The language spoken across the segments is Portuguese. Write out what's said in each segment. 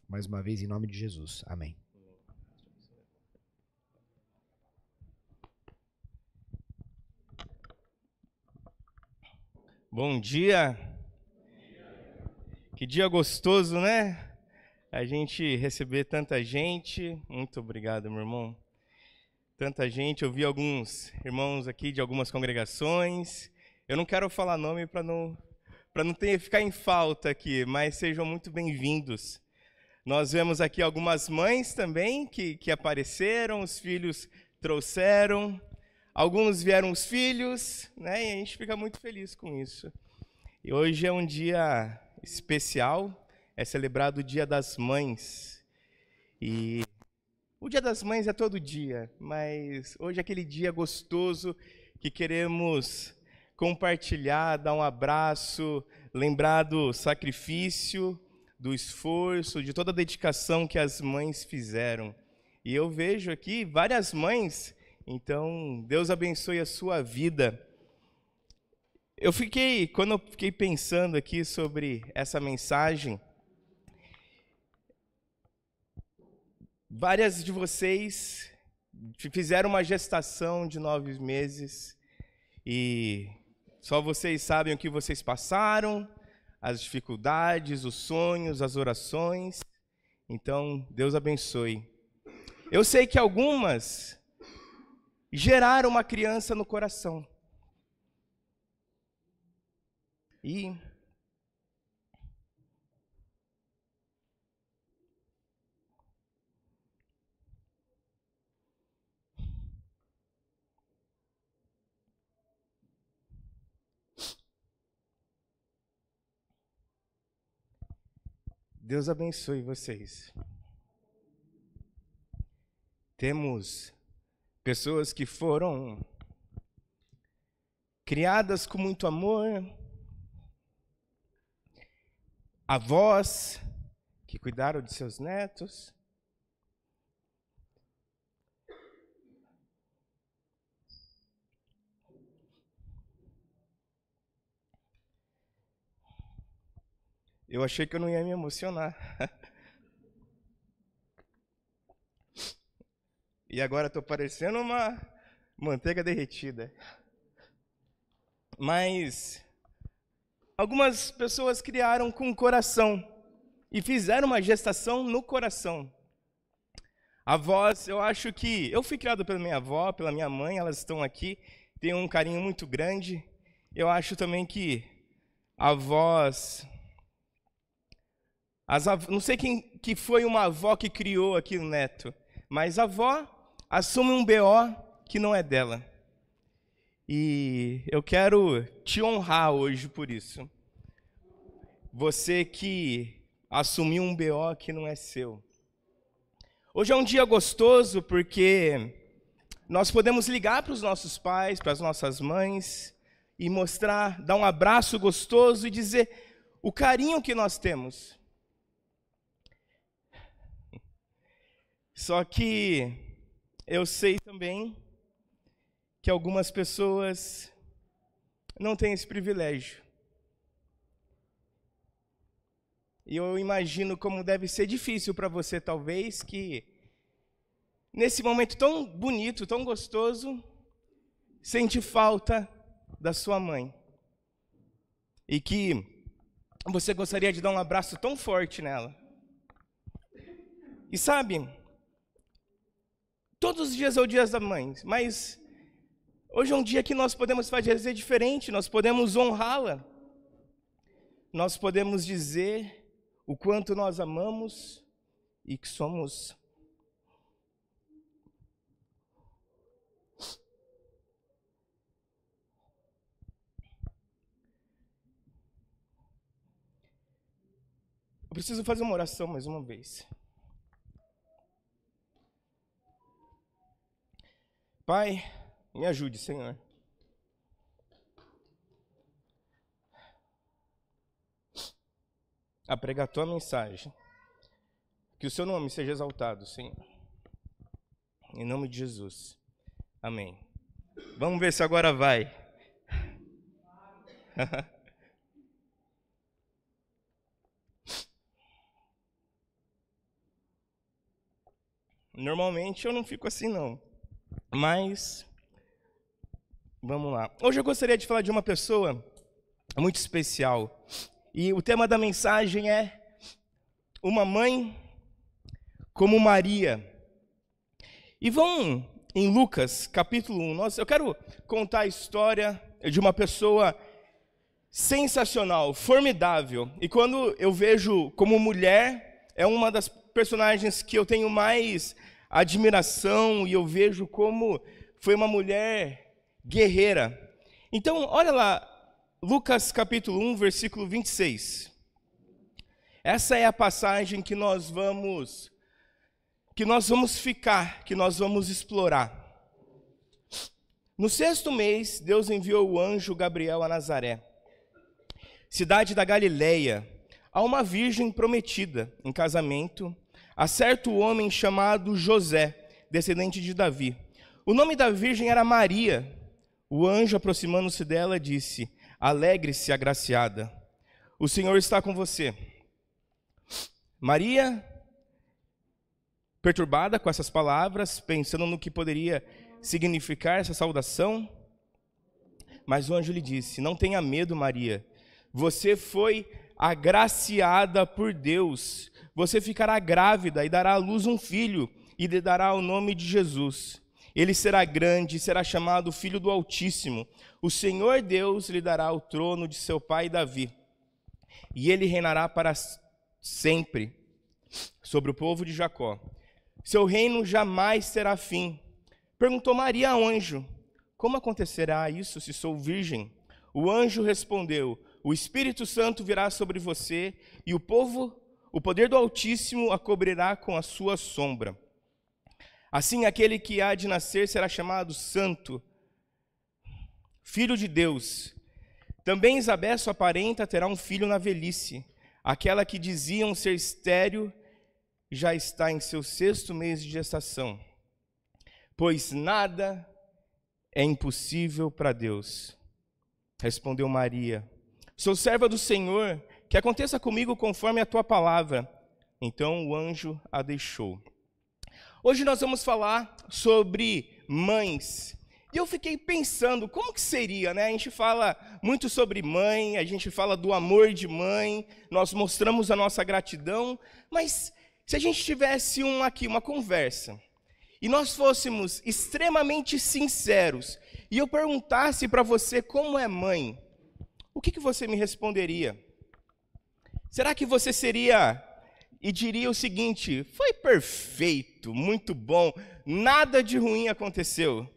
mais uma vez, em nome de Jesus. Amém. Bom dia. Que dia gostoso, né? A gente receber tanta gente. Muito obrigado, meu irmão. Tanta gente. Eu vi alguns irmãos aqui de algumas congregações. Eu não quero falar nome para não ficar em falta aqui, mas sejam muito bem-vindos. Nós vemos aqui algumas mães também que apareceram, os filhos trouxeram, alguns vieram os filhos, né? E a gente fica muito feliz com isso. E hoje é um dia especial, é celebrado o Dia das Mães. E o Dia das Mães é todo dia, mas hoje é aquele dia gostoso que queremos compartilhar, dar um abraço, lembrar do sacrifício, do esforço, de toda a dedicação que as mães fizeram. E eu vejo aqui várias mães, então Deus abençoe a sua vida. Quando eu fiquei pensando aqui sobre essa mensagem, várias de vocês fizeram uma gestação de 9 meses e só vocês sabem o que vocês passaram, as dificuldades, os sonhos, as orações. Então, Deus abençoe. Eu sei que algumas geraram uma criança no coração. E Deus abençoe vocês. Temos pessoas que foram criadas com muito amor, avós que cuidaram de seus netos. Eu achei que eu não ia me emocionar. E agora estou parecendo uma manteiga derretida. Mas algumas pessoas criaram com o coração e fizeram uma gestação no coração. Avós, eu acho que... Eu fui criado pela minha avó, pela minha mãe, elas estão aqui, tenho um carinho muito grande. Eu acho também que avós... Não sei quem que foi uma avó que criou aqui o neto, mas a avó assume um BO que não é dela. E eu quero te honrar hoje por isso. Você que assumiu um BO que não é seu. Hoje é um dia gostoso porque nós podemos ligar para os nossos pais, para as nossas mães e mostrar, dar um abraço gostoso e dizer o carinho que nós temos. Só que eu sei também que algumas pessoas não têm esse privilégio. E eu imagino como deve ser difícil para você, talvez, que nesse momento tão bonito, tão gostoso, sente falta da sua mãe. E que você gostaria de dar um abraço tão forte nela. E sabe, todos os dias é o dia da mãe, mas hoje é um dia que nós podemos fazer diferente, nós podemos honrá-la. Nós podemos dizer o quanto nós amamos e que somos Eu preciso fazer uma oração mais uma vez. Pai, me ajude, Senhor. A pregar a tua mensagem. Que o seu nome seja exaltado, Senhor. Em nome de Jesus. Amém. Vamos ver se agora vai. Normalmente eu não fico assim, não. Mas, vamos lá. Hoje eu gostaria de falar de uma pessoa muito especial. E o tema da mensagem é uma mãe como Maria. E vão em Lucas, capítulo 1. Eu quero contar a história de uma pessoa sensacional, formidável. E quando eu vejo como mulher, é uma das personagens que eu tenho mais admiração, e eu vejo como foi uma mulher guerreira. Então, olha lá, Lucas capítulo 1, versículo 26. Essa é a passagem que nós vamos ficar, que nós vamos explorar. No 6º mês, Deus enviou o anjo Gabriel a Nazaré, cidade da Galileia, a uma virgem prometida em casamento a certo homem chamado José, descendente de Davi. O nome da virgem era Maria. O anjo, aproximando-se dela, disse: alegre-se, agraciada, o Senhor está com você. Maria, perturbada com essas palavras, pensando no que poderia significar essa saudação, mas o anjo lhe disse: não tenha medo, Maria, você foi agraciada por Deus. Você ficará grávida e dará à luz um filho, e lhe dará o nome de Jesus. Ele será grande e será chamado Filho do Altíssimo. O Senhor Deus lhe dará o trono de seu pai Davi, e ele reinará para sempre sobre o povo de Jacó. Seu reino jamais terá fim. Perguntou Maria ao anjo: como acontecerá isso se sou virgem? O anjo respondeu: o Espírito Santo virá sobre você, e o poder do Altíssimo a cobrirá com a sua sombra. Assim, aquele que há de nascer será chamado Santo, Filho de Deus. Também Isabel, sua parenta, terá um filho na velhice. Aquela que diziam ser estéril já está em seu 6º mês de gestação, pois nada é impossível para Deus. Respondeu Maria: sou serva do Senhor, que aconteça comigo conforme a tua palavra. Então o anjo a deixou. Hoje nós vamos falar sobre mães. E eu fiquei pensando, como que seria, né? A gente fala muito sobre mãe, a gente fala do amor de mãe, nós mostramos a nossa gratidão, mas se a gente tivesse uma conversa, e nós fôssemos extremamente sinceros, e eu perguntasse para você como é mãe, o que você me responderia? Será que você seria e diria o seguinte: foi perfeito, muito bom, nada de ruim aconteceu.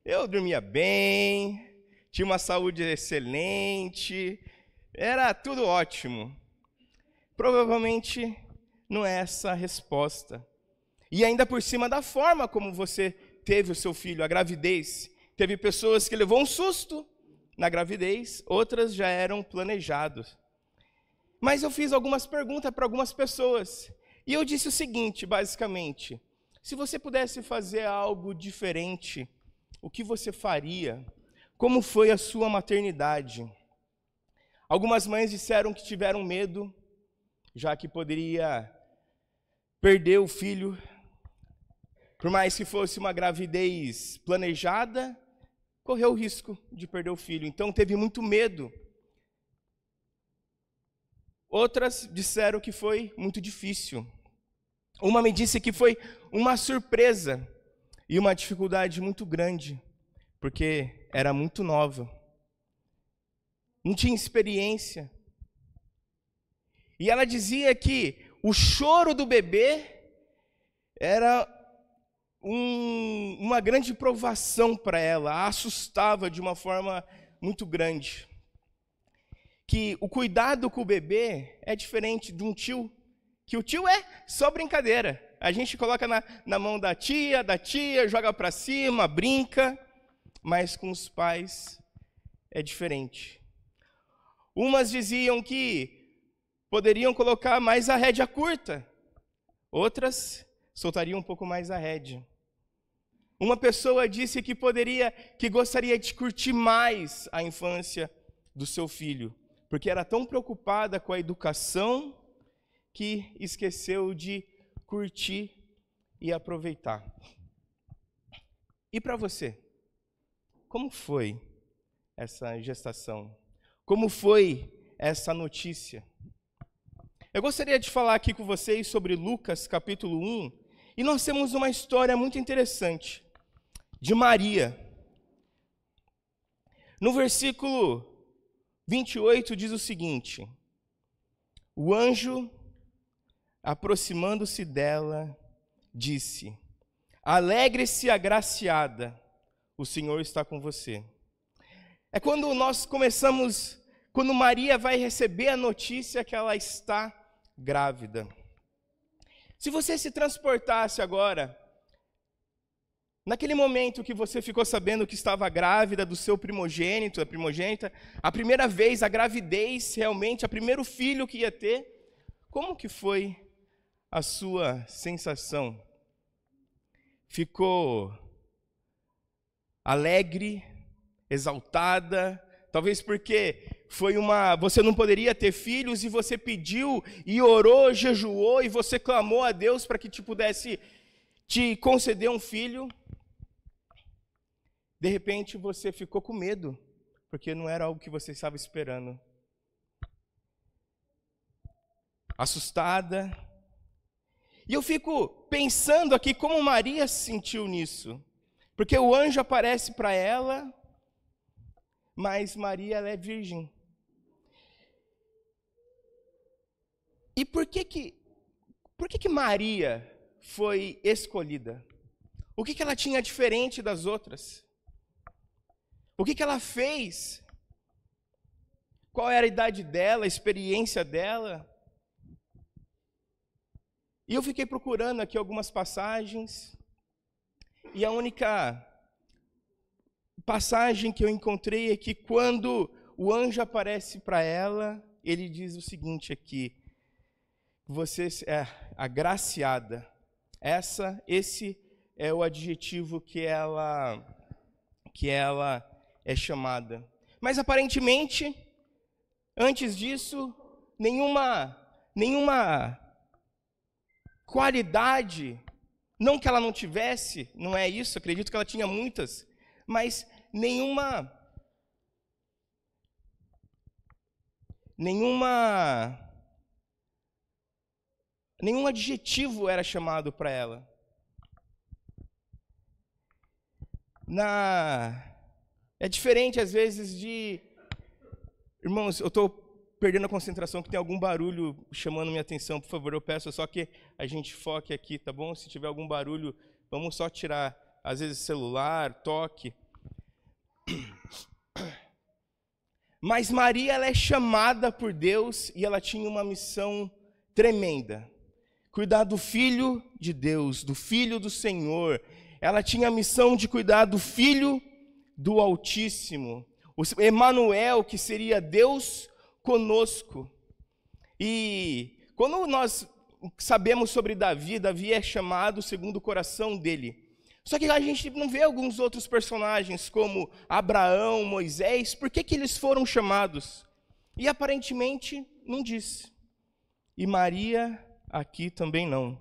Eu dormia bem, tinha uma saúde excelente, era tudo ótimo. Provavelmente não é essa a resposta. E ainda por cima da forma como você teve o seu filho, a gravidez. Teve pessoas que levou um susto na gravidez, outras já eram planejadas. Mas eu fiz algumas perguntas para algumas pessoas, e eu disse o seguinte, basicamente: se você pudesse fazer algo diferente, o que você faria? Como foi a sua maternidade? Algumas mães disseram que tiveram medo, já que poderia perder o filho. Por mais que fosse uma gravidez planejada, correu o risco de perder o filho. Então teve muito medo. Outras disseram que foi muito difícil. Uma me disse que foi uma surpresa e uma dificuldade muito grande, porque era muito nova, não tinha experiência. E ela dizia que o choro do bebê era uma grande provação para ela, a assustava de uma forma muito grande. Que o cuidado com o bebê é diferente de um tio, que o tio é só brincadeira. A gente coloca na mão da tia, joga para cima, brinca, mas com os pais é diferente. Umas diziam que poderiam colocar mais a rédea curta, outras soltariam um pouco mais a rédea. Uma pessoa disse que gostaria de curtir mais a infância do seu filho, porque era tão preocupada com a educação que esqueceu de curtir e aproveitar. E para você? Como foi essa gestação? Como foi essa notícia? Eu gostaria de falar aqui com vocês sobre Lucas capítulo 1, e nós temos uma história muito interessante de Maria. No versículo 28 diz o seguinte: o anjo, aproximando-se dela, disse: alegre-se, agraciada, o Senhor está com você. É quando quando Maria vai receber a notícia que ela está grávida. Se você se transportasse agora, naquele momento que você ficou sabendo que estava grávida do seu primogênito, da primogênita, a primeira vez, a gravidez, realmente, o primeiro filho que ia ter, como que foi a sua sensação? Ficou alegre, exaltada, talvez porque você não poderia ter filhos e você pediu e orou, jejuou e você clamou a Deus para que pudesse te conceder um filho. De repente você ficou com medo, porque não era algo que você estava esperando. Assustada. E eu fico pensando aqui como Maria se sentiu nisso. Porque o anjo aparece para ela, mas Maria ela é virgem. E por que Maria foi escolhida? O que ela tinha diferente das outras? O que ela fez? Qual era a idade dela, a experiência dela? E eu fiquei procurando aqui algumas passagens, e a única passagem que eu encontrei é que quando o anjo aparece para ela, ele diz o seguinte aqui: você é agraciada. Esse é o adjetivo que ela é chamada. Mas aparentemente, antes disso, nenhuma qualidade, não que ela não tivesse, não é isso, acredito que ela tinha muitas, mas nenhum adjetivo era chamado para ela. É diferente às vezes de... Irmãos, eu estou perdendo a concentração, que tem algum barulho chamando minha atenção, por favor, eu peço só que a gente foque aqui, tá bom? Se tiver algum barulho, vamos só tirar, às vezes celular, toque. Mas Maria, ela é chamada por Deus e ela tinha uma missão tremenda. Cuidar do Filho de Deus, do Filho do Senhor. Ela tinha a missão de cuidar do Filho do Altíssimo. O Emanuel, que seria Deus conosco. E quando nós sabemos sobre Davi, Davi é chamado segundo o coração dele. Só que a gente não vê alguns outros personagens como Abraão, Moisés. Por que eles foram chamados? E aparentemente não diz. E Maria aqui também não.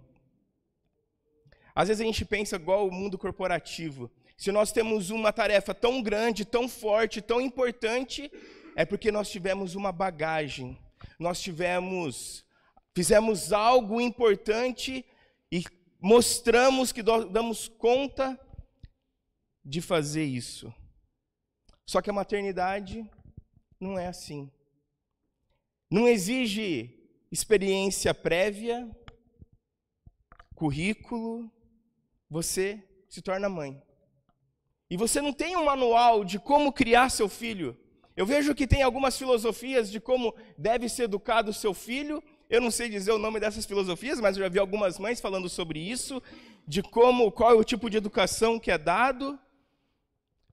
Às vezes a gente pensa igual o mundo corporativo. Se nós temos uma tarefa tão grande, tão forte, tão importante, é porque nós tivemos uma bagagem. Nós fizemos algo importante e mostramos que damos conta de fazer isso. Só que a maternidade não é assim. Não exige experiência prévia, currículo, você se torna mãe. E você não tem um manual de como criar seu filho. Eu vejo que tem algumas filosofias de como deve ser educado o seu filho. Eu não sei dizer o nome dessas filosofias, mas eu já vi algumas mães falando sobre isso, de qual é o tipo de educação que é dado.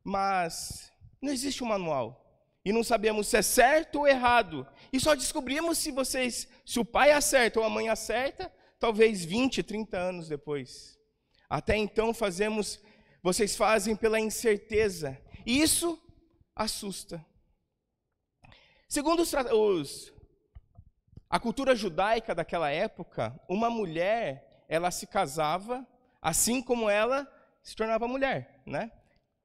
Mas não existe um manual. E não sabemos se é certo ou errado. E só descobrimos se o pai acerta ou a mãe acerta, talvez 20, 30 anos depois. Até então vocês fazem pela incerteza. E isso assusta. Segundo a cultura judaica daquela época, uma mulher, ela se casava, assim como ela se tornava mulher, né?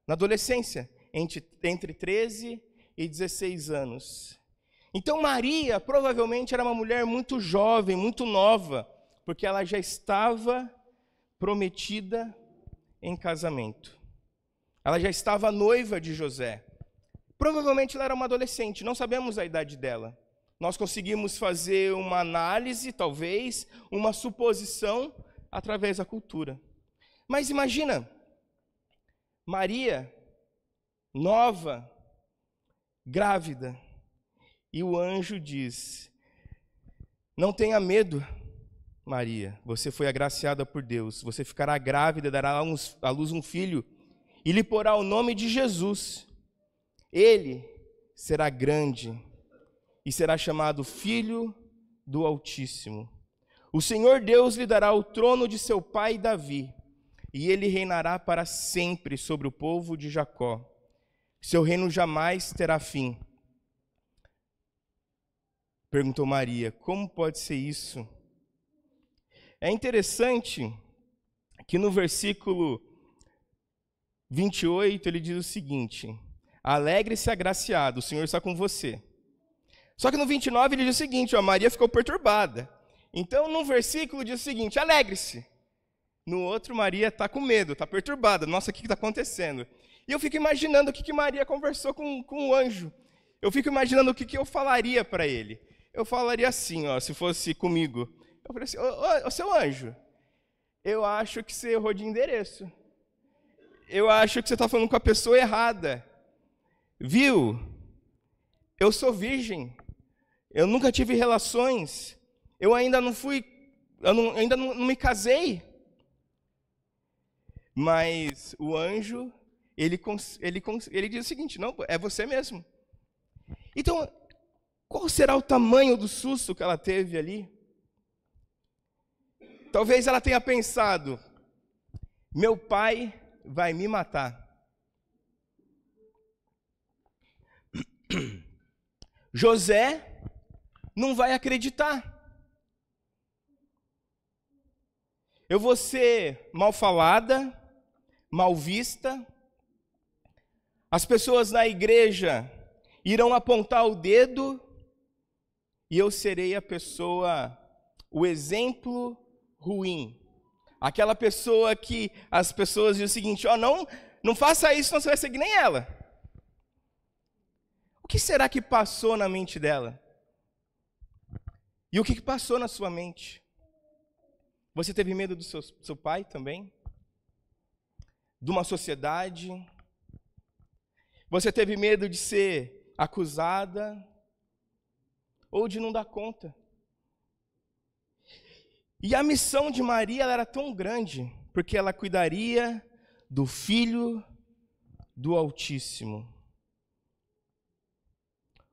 Na adolescência, entre 13 e 16 anos. Então Maria provavelmente era uma mulher muito jovem, muito nova, porque ela já estava prometida em casamento. Ela já estava noiva de José. Provavelmente ela era uma adolescente, não sabemos a idade dela. Nós conseguimos fazer uma análise, talvez, uma suposição através da cultura. Mas imagina, Maria, nova, grávida, e o anjo diz: não tenha medo, Maria, você foi agraciada por Deus, você ficará grávida, dará à luz um filho, e lhe porá o nome de Jesus. Ele será grande e será chamado Filho do Altíssimo. O Senhor Deus lhe dará o trono de seu pai Davi, e ele reinará para sempre sobre o povo de Jacó. Seu reino jamais terá fim. Perguntou Maria: como pode ser isso? É interessante que no versículo 28 ele diz o seguinte: alegre-se, agraciado, o Senhor está com você. Só que no 29 ele diz o seguinte: Maria ficou perturbada. Então no versículo diz o seguinte: alegre-se. No outro, Maria está com medo, está perturbada. Nossa, o que está acontecendo? E eu fico imaginando o que Maria conversou com o anjo. Eu fico imaginando o que eu falaria para ele. Eu falaria assim, se fosse comigo. Eu falei assim: ô seu anjo, eu acho que você errou de endereço. Eu acho que você está falando com a pessoa errada. Viu? Eu sou virgem. Eu nunca tive relações. Eu ainda não fui, ainda não me casei. Mas o anjo, ele diz o seguinte: não, é você mesmo. Então, qual será o tamanho do susto que ela teve ali? Talvez ela tenha pensado: meu pai vai me matar. José não vai acreditar. Eu vou ser mal falada, mal vista. As pessoas na igreja irão apontar o dedo e eu serei a pessoa, o exemplo ruim. Aquela pessoa que as pessoas dizem o seguinte: não faça isso, senão você vai seguir nem ela. O que será que passou na mente dela? E o que passou na sua mente? Você teve medo do seu pai também? De uma sociedade? Você teve medo de ser acusada? Ou de não dar conta? E a missão de Maria ela era tão grande, porque ela cuidaria do Filho do Altíssimo.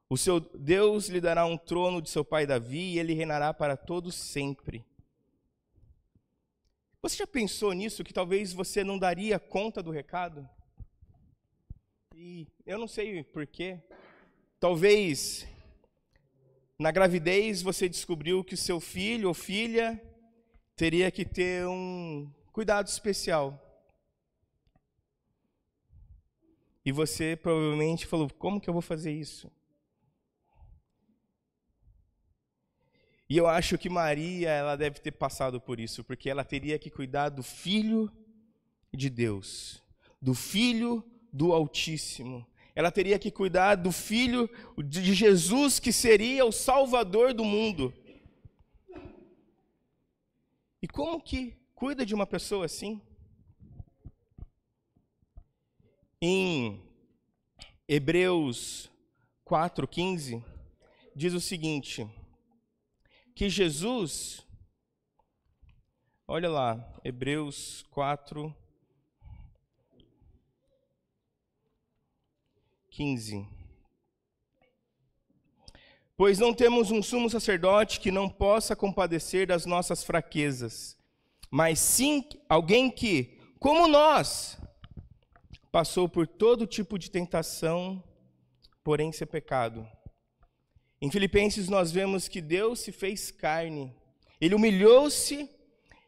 O seu Deus lhe dará um trono de seu pai Davi, e ele reinará para todo sempre. Você já pensou nisso, que talvez você não daria conta do recado? E eu não sei porquê. Talvez na gravidez você descobriu que o seu filho ou filha teria que ter um cuidado especial. E você provavelmente falou: como que eu vou fazer isso? E eu acho que Maria, ela deve ter passado por isso, porque ela teria que cuidar do Filho de Deus, do Filho do Altíssimo. Ela teria que cuidar do Filho de Jesus, que seria o Salvador do mundo. E como que cuida de uma pessoa assim? Em Hebreus 4:15, diz o seguinte: que Jesus, olha lá, Hebreus 4:15. Pois não temos um sumo sacerdote que não possa compadecer das nossas fraquezas, mas sim alguém que, como nós, passou por todo tipo de tentação, porém sem pecado. Em Filipenses nós vemos que Deus se fez carne. Ele humilhou-se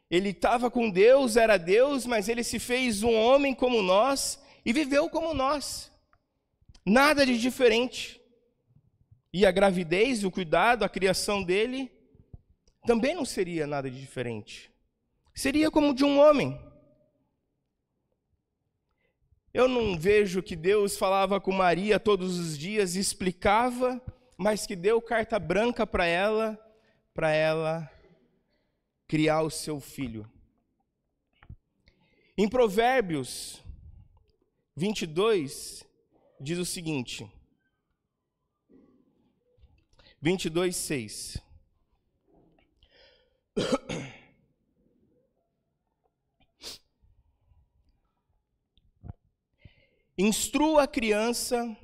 Ele estava com Deus, era Deus, mas ele se fez um homem como nós e viveu como nós. Nada de diferente. E a gravidez, o cuidado, a criação dele também não seria nada de diferente. Seria como de um homem. Eu não vejo que Deus falava com Maria todos os dias e explicava, mas que deu carta branca para ela criar o seu filho. Em Provérbios 22, diz o seguinte, 22:6. Instrua a criança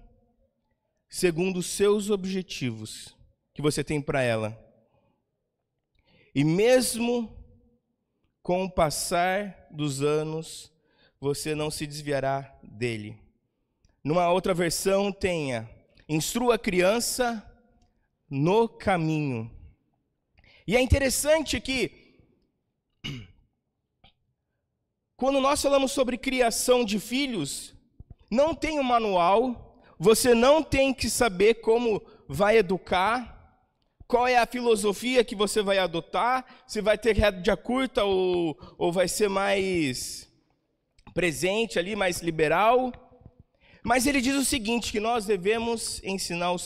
segundo os seus objetivos que você tem para ela. E mesmo com o passar dos anos, você não se desviará dele. Numa outra versão tenha, instrua a criança no caminho. E é interessante que, quando nós falamos sobre criação de filhos, não tem um manual, você não tem que saber como vai educar, qual é a filosofia que você vai adotar, se vai ter rédea curta ou vai ser mais presente ali, mais liberal. Mas ele diz o seguinte, que nós devemos ensinar o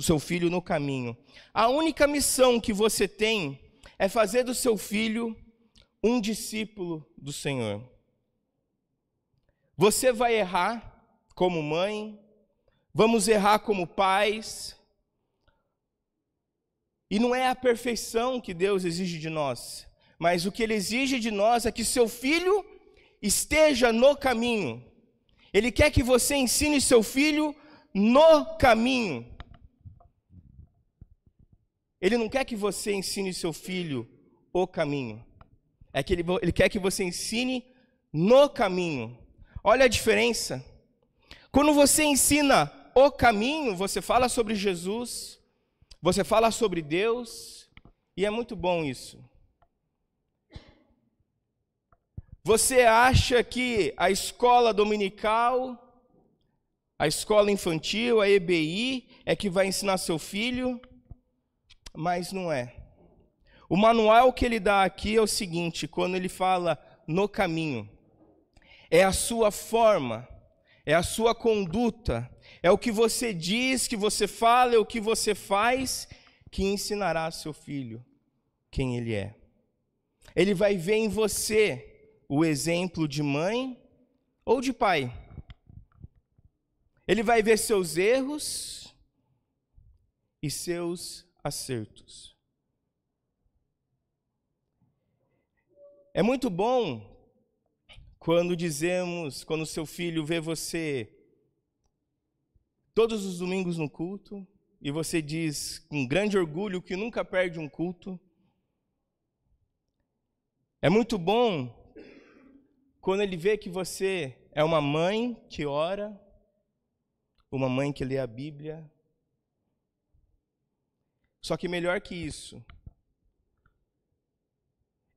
seu filho no caminho. A única missão que você tem é fazer do seu filho um discípulo do Senhor. Você vai errar como mãe, vamos errar como pais, e não é a perfeição que Deus exige de nós, mas o que Ele exige de nós é que seu filho esteja no caminho. Ele quer que você ensine seu filho no caminho. Ele não quer que você ensine seu filho o caminho. É que ele quer que você ensine no caminho. Olha a diferença. Quando você ensina o caminho, você fala sobre Jesus, você fala sobre Deus, e é muito bom isso. Você acha que a escola dominical, a escola infantil, a EBI, é que vai ensinar seu filho, mas não é. O manual que ele dá aqui é o seguinte, quando ele fala no caminho, é a sua forma, é a sua conduta, é o que você diz, que você fala, é o que você faz, que ensinará seu filho quem ele é. Ele vai ver em você o exemplo de mãe ou de pai. Ele vai ver seus erros e seus acertos. É muito bom quando seu filho vê você todos os domingos no culto, e você diz com grande orgulho que nunca perde um culto. É muito bom quando ele vê que você é uma mãe que ora, uma mãe que lê a Bíblia. Só que melhor que isso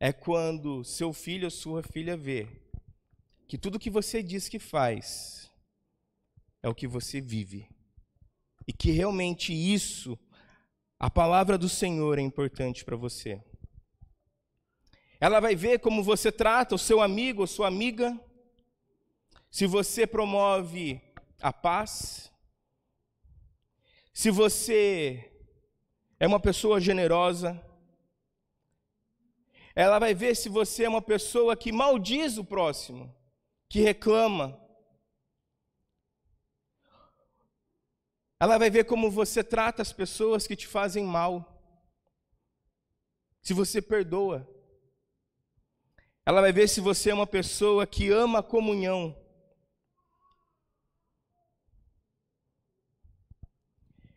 é quando seu filho ou sua filha vê que tudo que você diz que faz é o que você vive. E que realmente isso, a palavra do Senhor é importante para você. Ela vai ver como você trata o seu amigo ou sua amiga, se você promove a paz, se você é uma pessoa generosa. Ela vai ver se você é uma pessoa que maldiz o próximo, que reclama. Ela vai ver como você trata as pessoas que te fazem mal, se você perdoa. Ela vai ver se você é uma pessoa que ama a comunhão.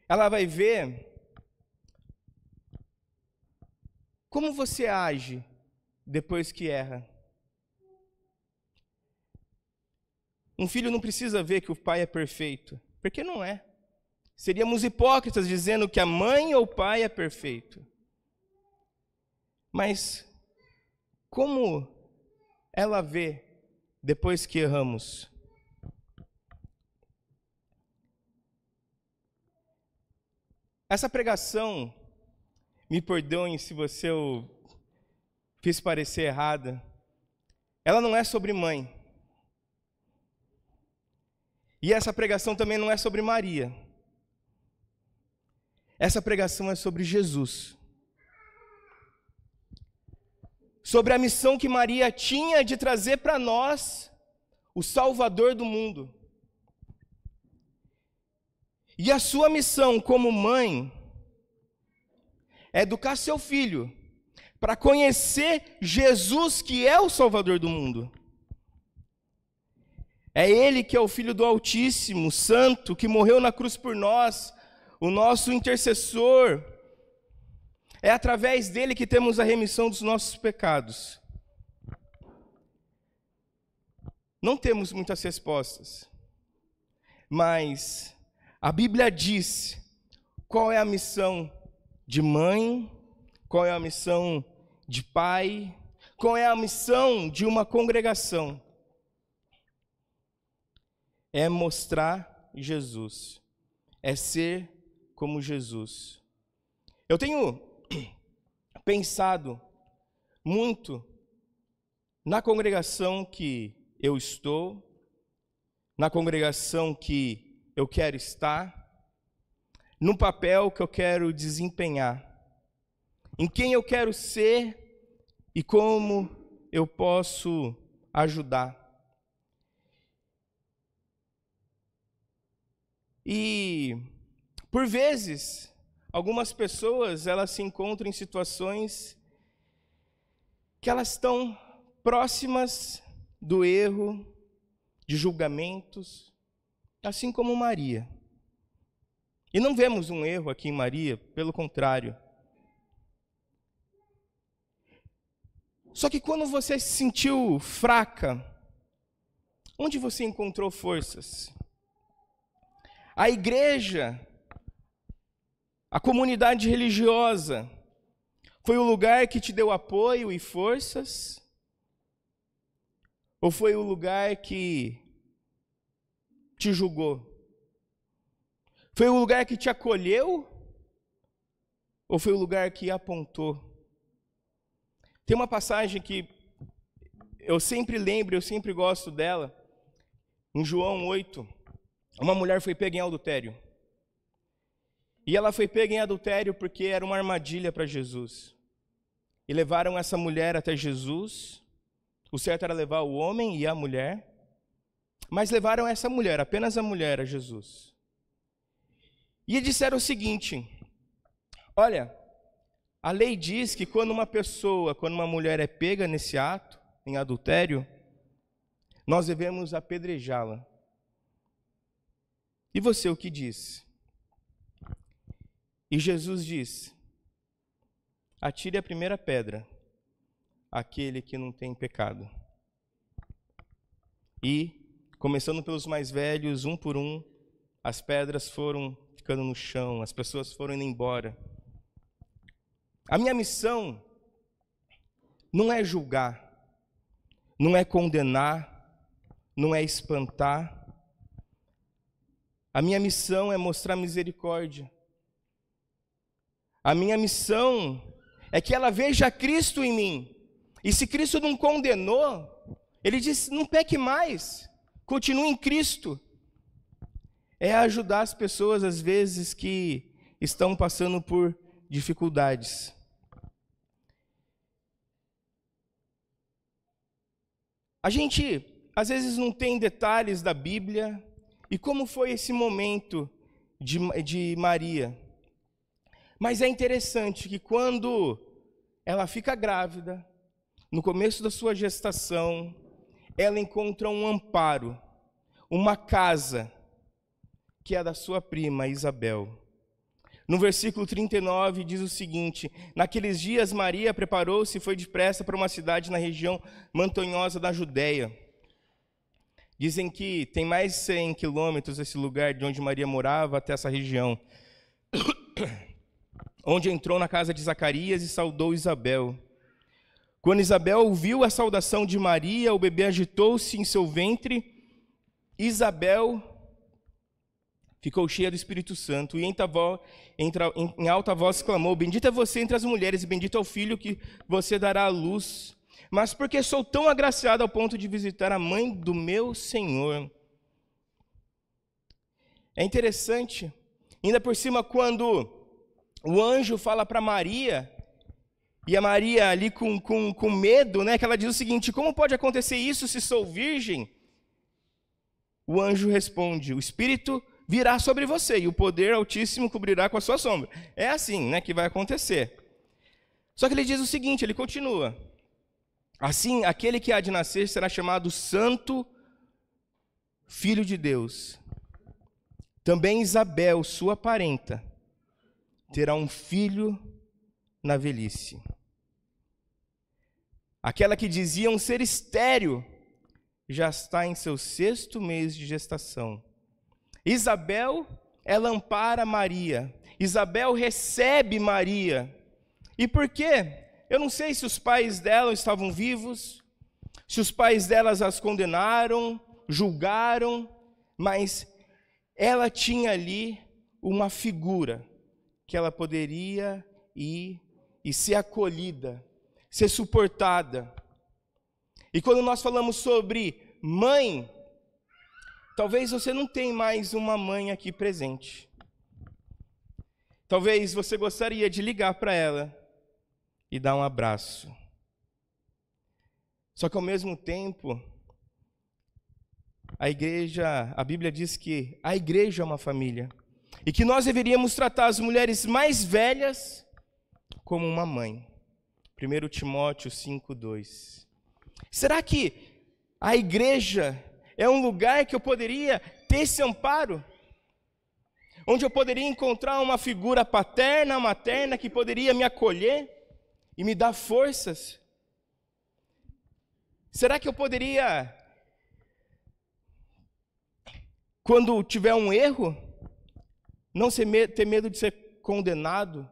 Ela vai ver como você age depois que erra. Um filho não precisa ver que o pai é perfeito, porque não é. Seríamos hipócritas dizendo que a mãe ou o pai é perfeito. Mas como ela vê depois que erramos? Essa pregação, me perdoem se eu fiz parecer errada, ela não é sobre mãe. E essa pregação também não é sobre Maria. Essa pregação é sobre Jesus. Sobre a missão que Maria tinha de trazer para nós o Salvador do mundo. E a sua missão como mãe é educar seu filho para conhecer Jesus, que é o Salvador do mundo. É Ele que é o Filho do Altíssimo, Santo, que morreu na cruz por nós, o nosso intercessor. É através dele que temos a remissão dos nossos pecados. Não temos muitas respostas, mas a Bíblia diz qual é a missão de mãe, qual é a missão de pai, qual é a missão de uma congregação. É mostrar Jesus, é ser como Jesus. Eu tenho pensado muito na congregação que eu estou, na congregação que eu quero estar, no papel que eu quero desempenhar, em quem eu quero ser e como eu posso ajudar. E, por vezes, algumas pessoas, elas se encontram em situações que elas estão próximas do erro, de julgamentos, assim como Maria. E não vemos um erro aqui em Maria, pelo contrário. Só que quando você se sentiu fraca, onde você encontrou forças? A igreja, a comunidade religiosa, foi o lugar que te deu apoio e forças? Ou foi o lugar que te julgou? Foi o lugar que te acolheu? Ou foi o lugar que apontou? Tem uma passagem que eu sempre lembro, eu sempre gosto dela, em João 8, uma mulher foi pega em adultério. E ela foi pega em adultério porque era uma armadilha para Jesus. E levaram essa mulher até Jesus. O certo era levar o homem e a mulher. Mas levaram essa mulher, apenas a mulher, a Jesus. E disseram o seguinte: olha, a lei diz que quando uma mulher é pega nesse ato, em adultério, nós devemos apedrejá-la. E você o que diz? E Jesus diz: atire a primeira pedra, aquele que não tem pecado. E, começando pelos mais velhos, um por um, as pedras foram ficando no chão, as pessoas foram indo embora. A minha missão não é julgar, não é condenar, não é espantar. A minha missão é mostrar misericórdia. A minha missão é que ela veja Cristo em mim. E se Cristo não condenou, ele diz: não peque mais, continue em Cristo. É ajudar as pessoas, às vezes, que estão passando por dificuldades. A gente, às vezes, não tem detalhes da Bíblia. E como foi esse momento de Maria? Mas é interessante que quando ela fica grávida, no começo da sua gestação, ela encontra um amparo, uma casa, que é da sua prima Isabel. No versículo 39 diz o seguinte: naqueles dias Maria preparou-se e foi depressa para uma cidade na região montanhosa da Judéia. Dizem que tem mais de 100 quilômetros esse lugar de onde Maria morava até essa região. Onde entrou na casa de Zacarias e saudou Isabel. Quando Isabel ouviu a saudação de Maria, o bebê agitou-se em seu ventre. Isabel ficou cheia do Espírito Santo e em alta voz clamou: bendita é você entre as mulheres e bendito é o filho que você dará à luz. Mas porque sou tão agraciada ao ponto de visitar a mãe do meu Senhor. É interessante, ainda por cima, quando o anjo fala para Maria, e a Maria ali com medo, né, que ela diz o seguinte: como pode acontecer isso se sou virgem? O anjo responde: o Espírito virá sobre você e o poder Altíssimo cobrirá com a sua sombra. É assim, né, que vai acontecer. Só que ele diz o seguinte, ele continua: assim, aquele que há de nascer será chamado Santo Filho de Deus. Também Isabel, sua parenta, terá um filho na velhice. Aquela que diziam ser estéril já está em seu 6º mês de gestação. Isabel, ela ampara Maria. Isabel recebe Maria. E por quê? Eu não sei se os pais dela estavam vivos, se os pais delas as condenaram, julgaram, mas ela tinha ali uma figura que ela poderia ir e ser acolhida, ser suportada. E quando nós falamos sobre mãe, talvez você não tenha mais uma mãe aqui presente. Talvez você gostaria de ligar para ela e dar um abraço. Só que ao mesmo tempo, a Bíblia diz que a igreja é uma família. E que nós deveríamos tratar as mulheres mais velhas como uma mãe. 1 Timóteo 5:2. Será que a igreja é um lugar que eu poderia ter esse amparo? Onde eu poderia encontrar uma figura paterna, materna, que poderia me acolher e me dar forças? Será que eu poderia, quando tiver um erro, não ter medo de ser condenado,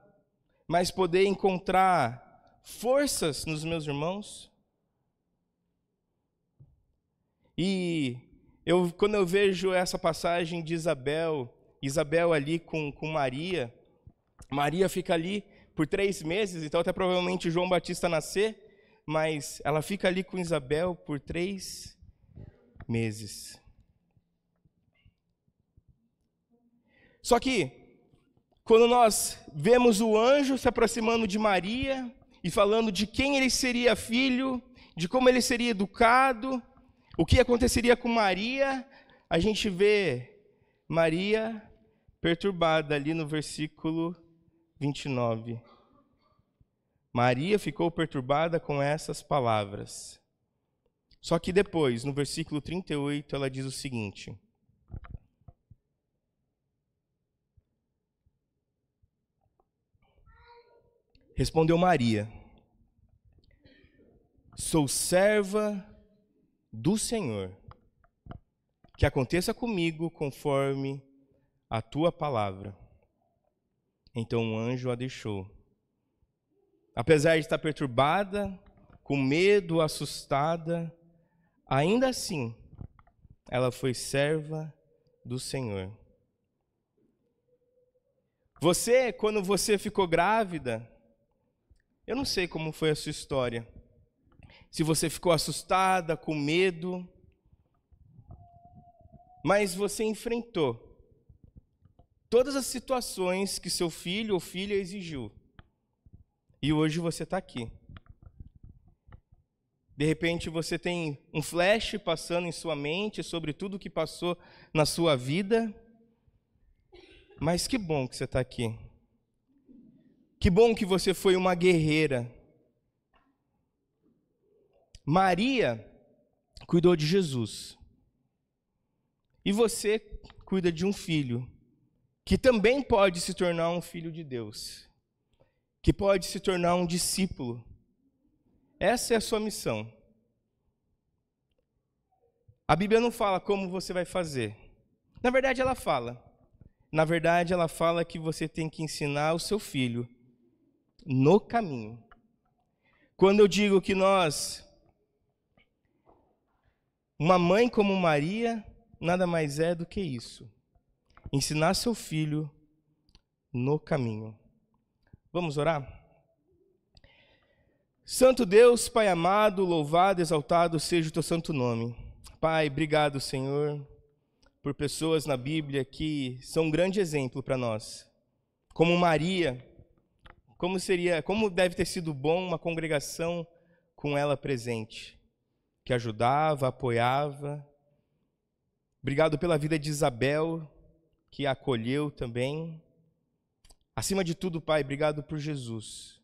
mas poder encontrar forças nos meus irmãos? E quando eu vejo essa passagem de Isabel ali com Maria, Maria fica ali por 3 meses, então até provavelmente João Batista nascer, mas ela fica ali com Isabel por 3 meses. Só que, quando nós vemos o anjo se aproximando de Maria e falando de quem ele seria filho, de como ele seria educado, o que aconteceria com Maria, a gente vê Maria perturbada ali no versículo 29. Maria ficou perturbada com essas palavras. Só que depois, no versículo 38, ela diz o seguinte: respondeu Maria: sou serva do Senhor, que aconteça comigo conforme a tua palavra. Então o anjo a deixou. Apesar de estar perturbada, com medo, assustada, ainda assim, ela foi serva do Senhor. Você, quando você ficou grávida, eu não sei como foi a sua história. Se você ficou assustada, com medo, mas você enfrentou todas as situações que seu filho ou filha exigiu. E hoje você está aqui. De repente você tem um flash passando em sua mente sobre tudo que passou na sua vida. Mas que bom que você está aqui. Que bom que você foi uma guerreira. Maria cuidou de Jesus. E você cuida de um filho, que também pode se tornar um filho de Deus, que pode se tornar um discípulo. Essa é a sua missão. A Bíblia não fala como você vai fazer. Na verdade, ela fala. Na verdade, ela fala que você tem que ensinar o seu filho no caminho. Quando eu digo que uma mãe como Maria, nada mais é do que isso. Ensinar seu filho no caminho. Vamos orar? Santo Deus, Pai amado, louvado, exaltado seja o teu santo nome. Pai, obrigado, Senhor, por pessoas na Bíblia que são um grande exemplo para nós. Como Maria, como deve ter sido bom uma congregação com ela presente, que ajudava, apoiava. Obrigado pela vida de Isabel, que a acolheu também. Acima de tudo, Pai, obrigado por Jesus.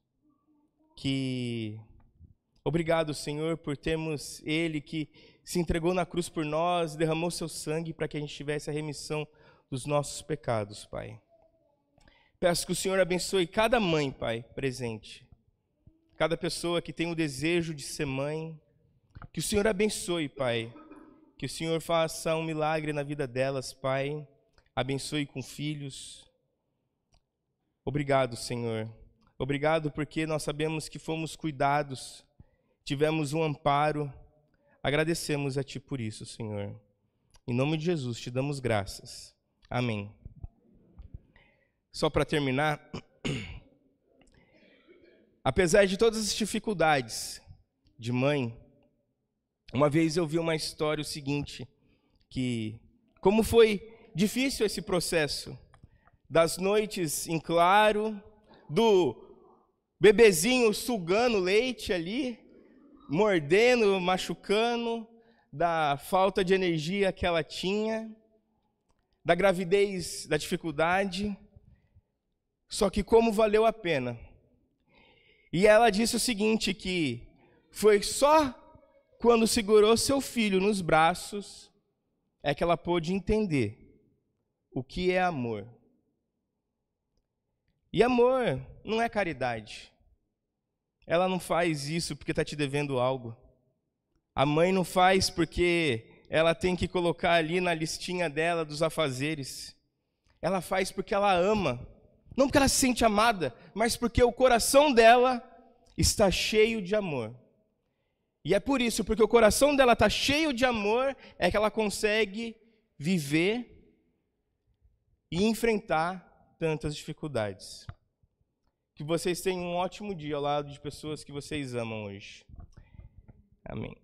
Obrigado, Senhor, por termos Ele que se entregou na cruz por nós, derramou seu sangue para que a gente tivesse a remissão dos nossos pecados, Pai. Peço que o Senhor abençoe cada mãe, Pai, presente. Cada pessoa que tem o desejo de ser mãe. Que o Senhor abençoe, Pai. Que o Senhor faça um milagre na vida delas, Pai. Abençoe com filhos. Obrigado, Senhor. Obrigado porque nós sabemos que fomos cuidados, tivemos um amparo. Agradecemos a Ti por isso, Senhor. Em nome de Jesus, te damos graças. Amém. Só para terminar, apesar de todas as dificuldades de mãe, uma vez eu vi uma história o seguinte, que como foi difícil esse processo, das noites em claro, do bebezinho sugando leite ali, mordendo, machucando, da falta de energia que ela tinha, da gravidez, da dificuldade, só que como valeu a pena. E ela disse o seguinte, que foi só quando segurou seu filho nos braços é que ela pôde entender o que é amor. E amor não é caridade. Ela não faz isso porque está te devendo algo. A mãe não faz porque ela tem que colocar ali na listinha dela dos afazeres. Ela faz porque ela ama. Não porque ela se sente amada, mas porque o coração dela está cheio de amor. E é por isso, porque o coração dela está cheio de amor, é que ela consegue viver e enfrentar tantas dificuldades. Que vocês tenham um ótimo dia ao lado de pessoas que vocês amam hoje. Amém.